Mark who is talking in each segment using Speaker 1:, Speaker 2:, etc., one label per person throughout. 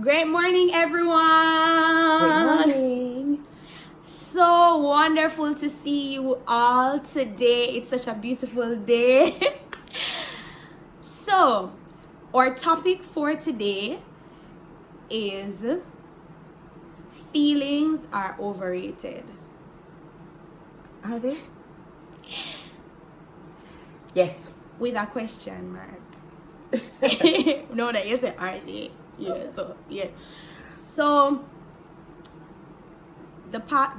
Speaker 1: Great morning, everyone.
Speaker 2: Good morning.
Speaker 1: So wonderful to see you all today. It's such a beautiful day. So, our topic for today is feelings are overrated.
Speaker 2: Are they? Yes.
Speaker 1: With a question mark. No, that you said are they? Yeah. So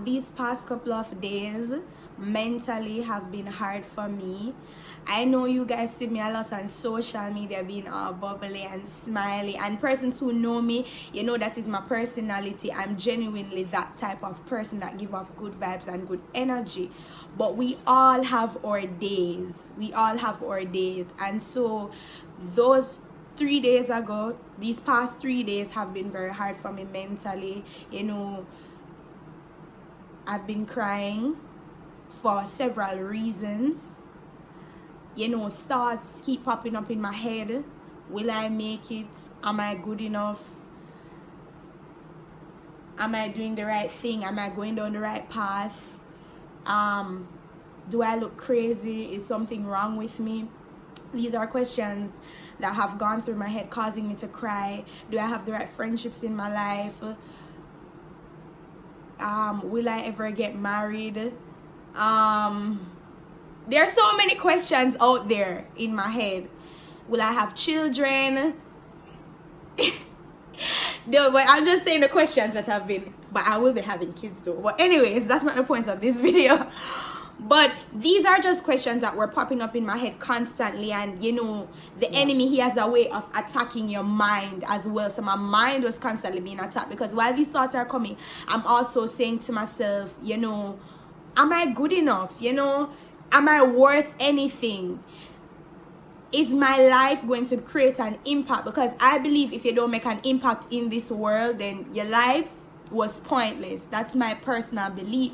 Speaker 1: these past couple of days mentally have been hard for me. I know you guys see me a lot on social media being all bubbly and smiley, and persons who know me, you know that is my personality. I'm genuinely that type of person that give off good vibes and good energy. But we all have our days. And so those 3 days ago, these past 3 days have been very hard for me mentally. You know, I've been crying for several reasons. You know, thoughts keep popping up in my head. Will I make it? Am I good enough? Am I doing the right thing? Am I going down the right path? Do I look crazy? Is something wrong with me? These are questions that have gone through my head, causing me to cry. Do I have the right friendships in my life? Will I ever get married? There are so many questions out there in my head. Will I have children? No, but I'm just saying the questions that have been, but I will be having kids though. But anyways, that's not the point of this video. But these are just questions that were popping up in my head constantly, and you know, the enemy, he has a way of attacking your mind as well. So my mind was constantly being attacked, because while these thoughts are coming, I'm also saying to myself, you know, am I good enough? You know, am I worth anything? Is my life going to create an impact? Because I believe if you don't make an impact in this world, then your life was pointless. That's my personal belief.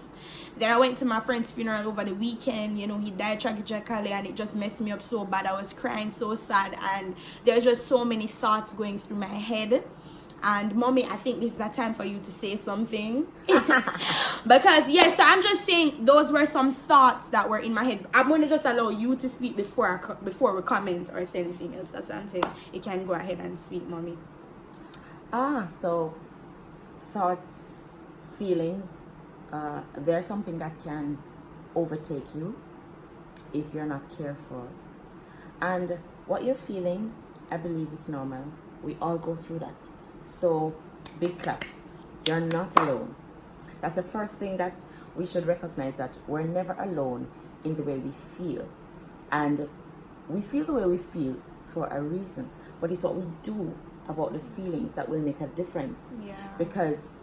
Speaker 1: Then I went to my friend's funeral over the weekend. You know, he died tragically, and it just messed me up so bad. I was crying so sad, and there's just so many thoughts going through my head. And mommy, I think this is a time for you to say something. Because yes, so I'm just saying those were some thoughts that were in my head. I'm going to just allow you to speak before we comment or say anything else. That's what I'm saying. You can go ahead and speak, mommy.
Speaker 2: So thoughts, feelings, they're something that can overtake you if you're not careful. And what you're feeling, I believe it's normal. We all go through that. So big clap. You're not alone. That's the first thing that we should recognize, that we're never alone in the way we feel. And we feel the way we feel for a reason. But it's what we do about the feelings that will make a difference.
Speaker 1: Yeah.
Speaker 2: Because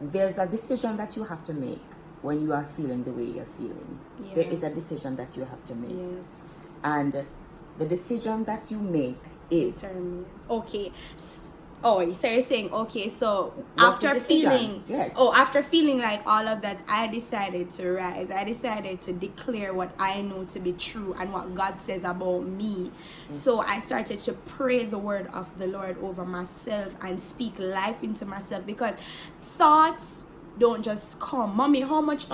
Speaker 2: there's a decision that you have to make when you are feeling the way you're feeling.
Speaker 1: Yeah.
Speaker 2: There is a decision that you have to make.
Speaker 1: Yes.
Speaker 2: And the decision that you make is...
Speaker 1: Okay. Oh, so you're saying, okay, so
Speaker 2: What's the
Speaker 1: after
Speaker 2: decision?
Speaker 1: feeling,
Speaker 2: Yes.
Speaker 1: after feeling like all of that, I decided to rise. I decided to declare what I know to be true and what God says about me. So I started to pray the word of the Lord over myself and speak life into myself, because thoughts don't just come. Mommy, how much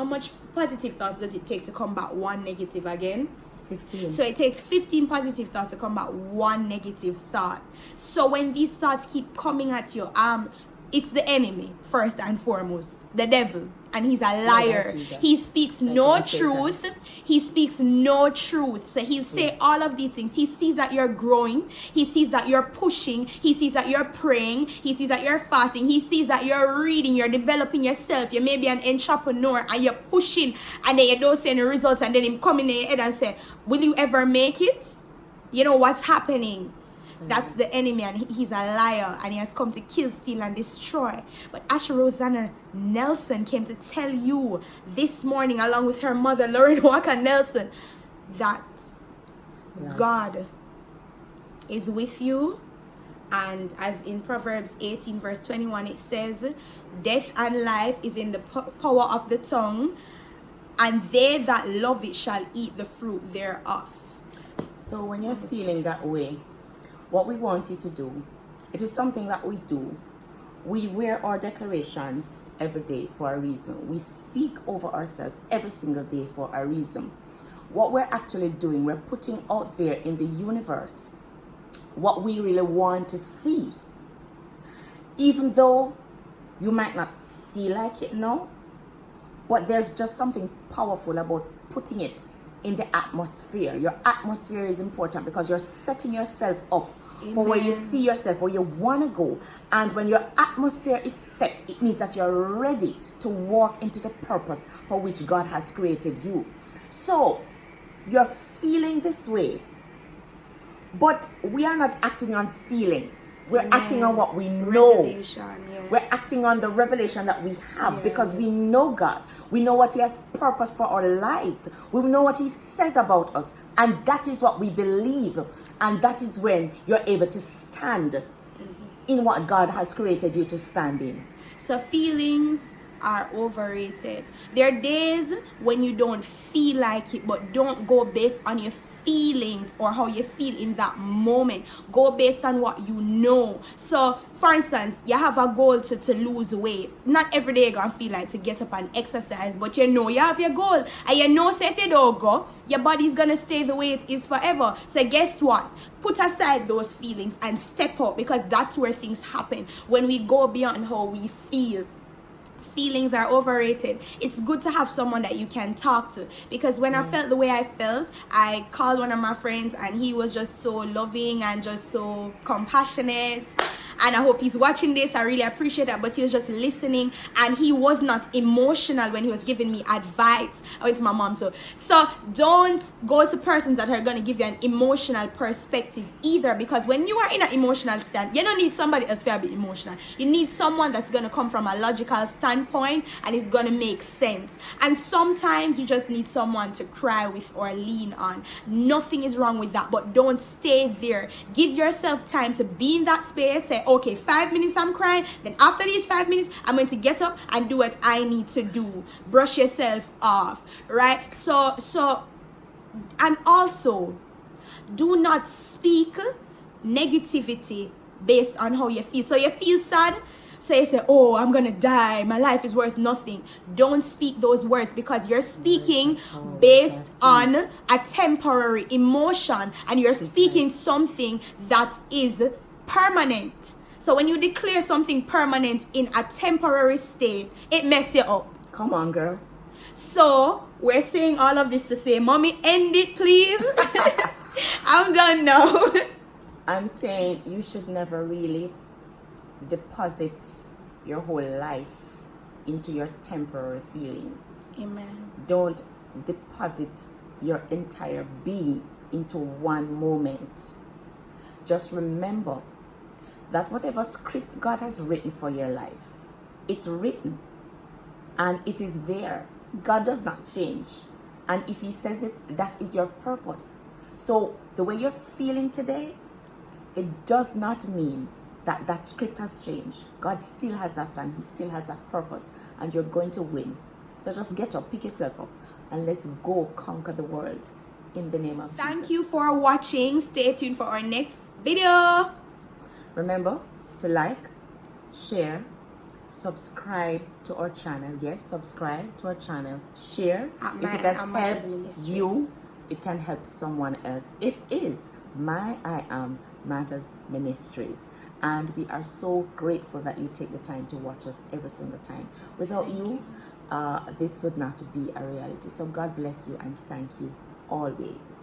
Speaker 1: positive thoughts does it take to combat one negative again?
Speaker 2: 15.
Speaker 1: So it takes 15 positive thoughts to combat one negative thought. So when these thoughts keep coming at you, it's the enemy first and foremost, the devil, and he's a liar. He speaks no truth. He speaks no truth. So he'll say all of these things. He sees that you're growing. He sees that you're pushing. He sees that you're praying. He sees that you're fasting. He sees that you're reading. You're developing yourself. You may be an entrepreneur and you're pushing, and then you don't see any results, and then him come in your head and say, will you ever make it? You know what's happening? That's the enemy, and he's a liar, and he has come to kill, steal, and destroy. But Asha Rosanna Nelson came to tell you this morning, along with her mother, Lauren Walker Nelson, that God is with you. And as in Proverbs 18 verse 21, it says, death and life is in the power of the tongue, and they that love it shall eat the fruit thereof.
Speaker 2: So when you're feeling that way, what we want you to do It is something that we do. We wear our declarations every day for a reason. We speak over ourselves every single day for a reason. What we're actually doing, we're putting out there in the universe what we really want to see. Even though you might not feel like it now, but there's just something powerful about putting it in the atmosphere. Your atmosphere is important because you're setting yourself up for where you see yourself, where you want to go. And when your atmosphere is set, it means that you're ready to walk into the purpose for which God has created you. So you're feeling this way, but we are not acting on feelings. We're acting on what we know. We're acting on the revelation that we have because we know God. We know what He has purpose for our lives. We know what He says about us. And that is what we believe. And that is when you're able to stand in what God has created you to stand in.
Speaker 1: So feelings are overrated. There are days when you don't feel like it, but don't go based on your feelings or how you feel in that moment. Go based on what you know. So for instance, you have a goal to lose weight. Not every day you're gonna feel like to get up and exercise, but you know you have your goal, and you know say if you don't go, your body's gonna stay the way it is forever. So guess what? Put aside those feelings and step up, because that's where things happen, when we go beyond how we feel. Feelings are overrated. It's good to have someone that you can talk to, because when I felt the way I felt, I called one of my friends and he was just so loving and just so compassionate, and I hope he's watching this. I really appreciate that. But he was just listening, and he was not emotional when he was giving me advice. I went to my mom too. So don't go to persons that are going to give you an emotional perspective either, because when you are in an emotional stand, you don't need somebody else to be emotional. You need someone that's going to come from a logical standpoint and it's going to make sense. And sometimes you just need someone to cry with or lean on. Nothing is wrong with that, but don't stay there. Give yourself time to be in that space. Say, okay, 5 minutes I'm crying, then after these 5 minutes I'm going to get up and do what I need to do. Brush yourself off, right? So and also, do not speak negativity based on how you feel. So you feel sad, so you say, oh, I'm gonna die, my life is worth nothing. Don't speak those words, because you're speaking based on a temporary emotion, and you're speaking something that is permanent. So when you declare something permanent in a temporary state, it messes you up.
Speaker 2: Come on, girl.
Speaker 1: So we're saying all of this to say, mommy, end it, please. I'm done now.
Speaker 2: I'm saying you should never really deposit your whole life into your temporary feelings.
Speaker 1: Amen.
Speaker 2: Don't deposit your entire being into one moment. Just remember that whatever script God has written for your life, it's written and it is there. God does not change. And if He says it, that is your purpose. So the way you're feeling today, it does not mean that that script has changed. God still has that plan. He still has that purpose. And you're going to win. So just get up, pick yourself up, and let's go conquer the world in the name of Jesus.
Speaker 1: Thank you for watching. Stay tuned for our next video.
Speaker 2: Remember to like, share, subscribe to our channel. Yes, subscribe to our channel. Share. If it has helped you, it can help someone else. It is I Am Matters Ministries. And we are so grateful that you take the time to watch us every single time. Without you, this would not be a reality. So God bless you and thank you always.